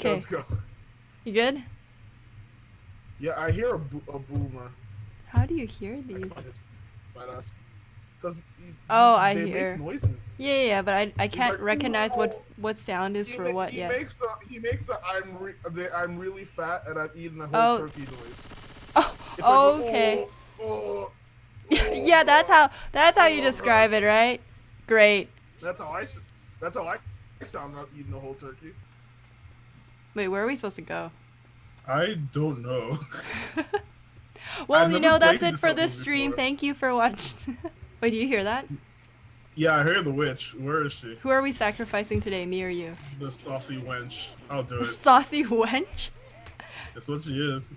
Okay. Let's go. You good? Yeah, I hear a boomer. How do you hear these? Because Oh, I they hear. make noises. Yeah, but I can't like, recognize "Whoa." what sound is for what he yet. Makes the I'm really fat and I've eaten a whole Oh. turkey noise. Oh, It's like, okay. oh, Yeah, that's how you describe it, right? Great. That's how I sound not eating a whole turkey. Wait, where are we supposed to go? I don't know. Well, you know, that's played it for this this stream. before. Thank you for watching. Wait, do you hear that? Yeah, I heard the witch. Where is she? Who are we sacrificing today, me or you? The saucy wench. I'll do The it. saucy wench? That's what she is.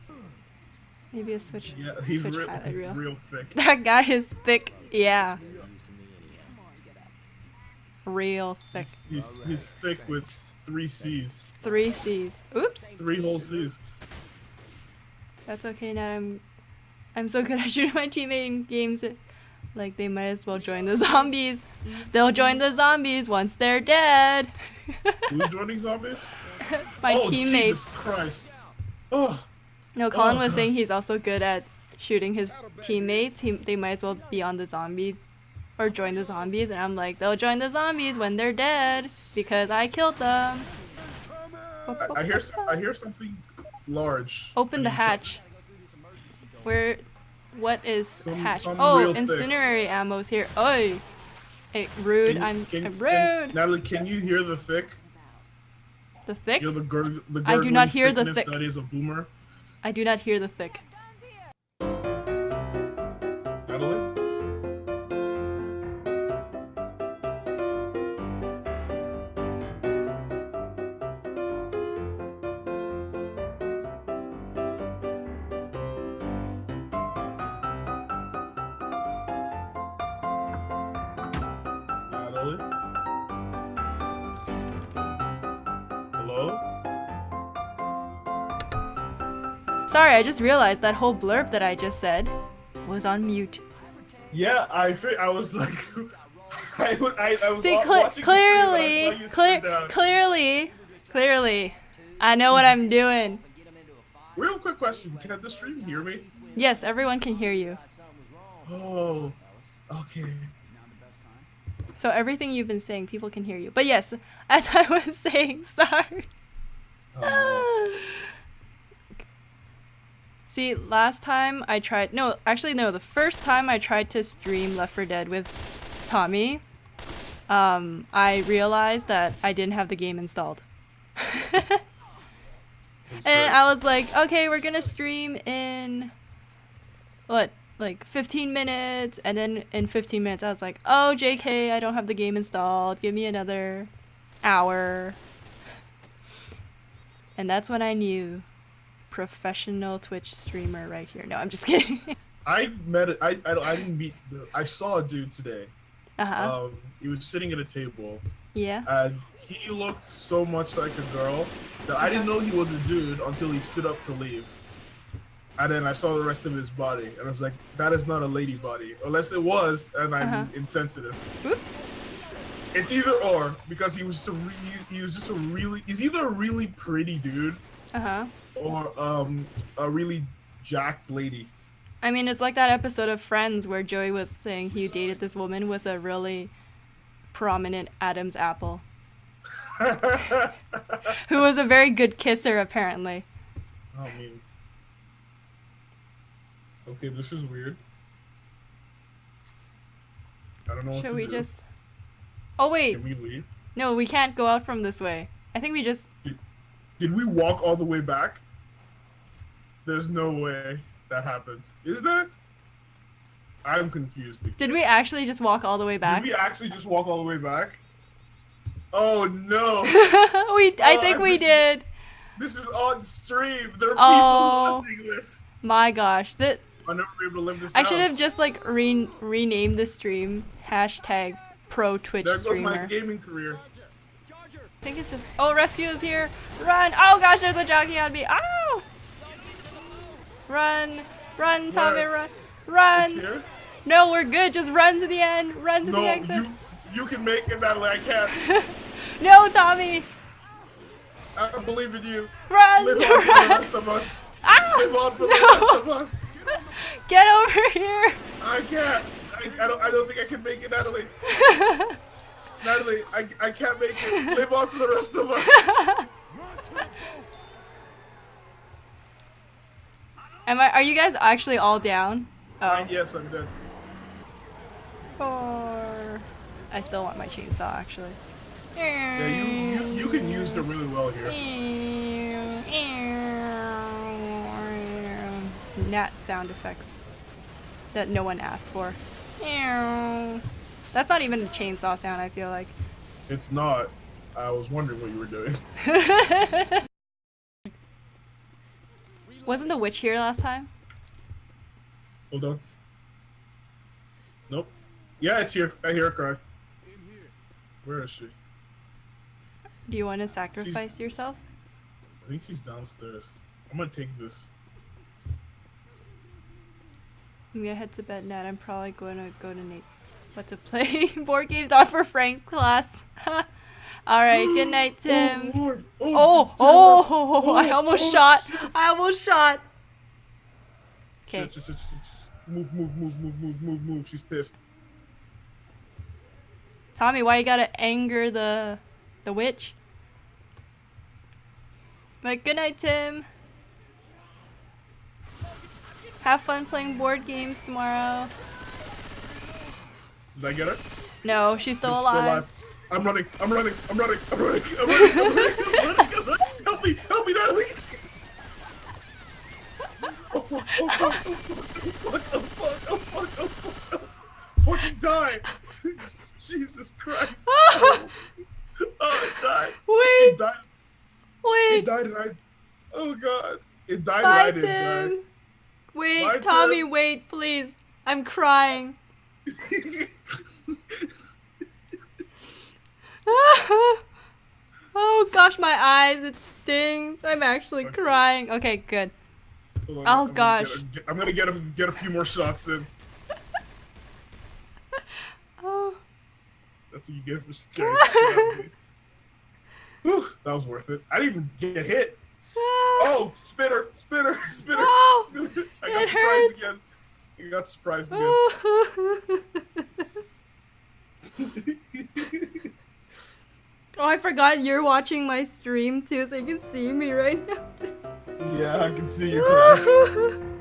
Maybe a switch. Yeah, he's Switch real highlight reel. thick. That guy is thick. Yeah. Real thick. He's thick with 3 C's. 3 C's. Oops. 3 whole C's. That's okay, Nat. I'm so good at shooting my teammate in games. Like, they might as well join the zombies. They'll join the zombies once they're dead. Who's joining zombies? My oh, teammates. Jesus Christ. Oh. No, Colin was saying he's also good at shooting his teammates. They might as well be on the zombie or join the zombies. And I'm like, they'll join the zombies when they're dead because I killed them. I hear something large. Open the hatch. Where? What is hatch? some Oh, real incendiary ammo's here. Oi! Hey, rude. I'm rude. Natalie, can you hear the thick? The thick? You're the I do not hear the thickness thick. That is a boomer. I do not hear the thick. Natalie? Natalie? Hello? Sorry, I just realized that whole blurb that I just said was on mute. Yeah, I was like, I was See, watching clearly, I know what I'm doing. Real quick question: can the stream hear me? Yes, everyone can hear you. Oh, okay. So everything you've been saying, people can hear you. But yes, as I was saying, sorry. See, last time I tried, the first time I tried to stream Left 4 Dead with Tommy, I realized that I didn't have the game installed. And I was like, okay, we're gonna stream in, like 15 minutes, and then in 15 minutes I was like, oh, JK, I don't have the game installed, give me another hour. And that's when I knew. Professional Twitch streamer right here. No, I'm just kidding. I didn't meet. I saw a dude today. He was sitting at a table. Yeah. And he looked so much like a girl that I didn't know he was a dude until he stood up to leave. And then I saw the rest of his body, and I was like, "That is not a lady body, unless it was." And I'm insensitive. Oops. It's either or, because he's either a really pretty dude. Or a really jacked lady. I mean, it's like that episode of Friends where Joey was saying he dated this woman with a really prominent Adam's apple. Who was a very good kisser, apparently. I mean... Okay, this is weird. I don't know what to do. Should we just... Oh, wait. Can we leave? No, we can't go out from this way. I think we just... Did we walk all the way back? There's no way that happens. Is there? I'm confused again. Did we actually just walk all the way back? Did we actually just walk all the way back? Oh no! I think we did. This is on stream. There are people watching this. My gosh, I'll never be able to live this I down. should have just like renamed the stream # pro Twitch streamer. There goes my gaming career. I think it's just. Oh, rescue is here! Run! Oh gosh, there's a jockey on me! Ow! Run! Run, Tommy! Run! Run! It's here? No, we're good. Just run to the end. Run to the exit. You can make it, Natalie. I can't. No, Tommy! I believe in you. Run! Live on for the Run! rest of us. Ah! Live on for the No! rest of us. Get over here! I can't. I don't think I can make it, Natalie. Natalie, I can't make it. Live on for the rest of us. Are you guys actually all down? Oh. Yes, I'm dead. Or I still want my chainsaw actually. Yeah, you can use them really well here. Gnat sound effects that no one asked for. That's not even a chainsaw sound, I feel like. It's not. I was wondering what you were doing. Wasn't the witch here last time? Hold on. Nope. Yeah, it's here. I hear her cry. Where is she? Do you want to sacrifice yourself? I think she's downstairs. I'm gonna take this. I'm gonna head to bed now. I'm probably gonna go to Nate. What to play? Board games on for Frank's class. Alright, good night, Tim. Oh, Lord. Oh, I almost shot. Shit. I almost shot. Okay. Shit. Move. She's pissed. Tommy, why you gotta anger the witch? But good night, Tim. Have fun playing board games tomorrow. Did I get her? No, she's still She's alive. I'm running. Help me, Natalie. Oh fuck. Fucking die. Jesus Christ. Oh, it died. Wait. It died. Wait. It died and I... Oh god. It died and Bye, I didn't die. Tim. Wait, Bye, Tommy, Tim. wait, please. I'm crying. Oh gosh, my eyes, it stings. I'm actually crying. Okay, good. Hold on, Oh I'm gosh. I'm gonna get a few more shots in. Oh. That's what you get for scaring the shit out of me. Whew, that was worth it. I didn't even get hit. Oh, spitter. Oh, Spitter. I it got surprised hurts. again. I got surprised again. Oh, I forgot you're watching my stream too, so you can see me right now. Yeah, I can see you crying.